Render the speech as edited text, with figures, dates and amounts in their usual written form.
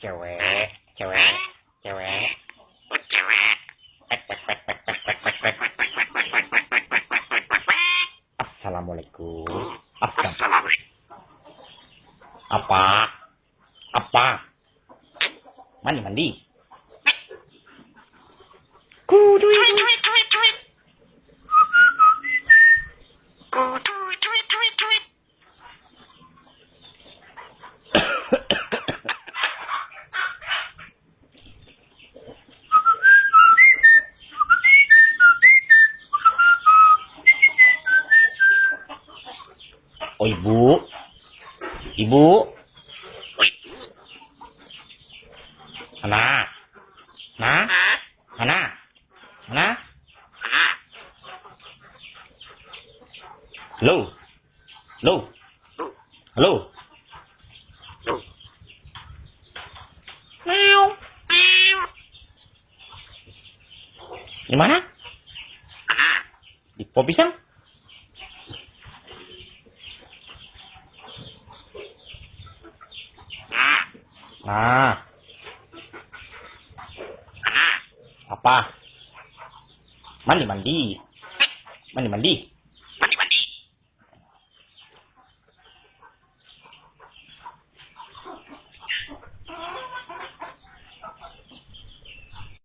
Cewek, cewek, cewek, cewek. Assalamualaikum. Assalamualaikum. Apa? Apa? Mandi. Kuduy. Oh ibu, anak, halo, halo, meow, di mana? Di pohon pisang? Nah, apa? Mandi.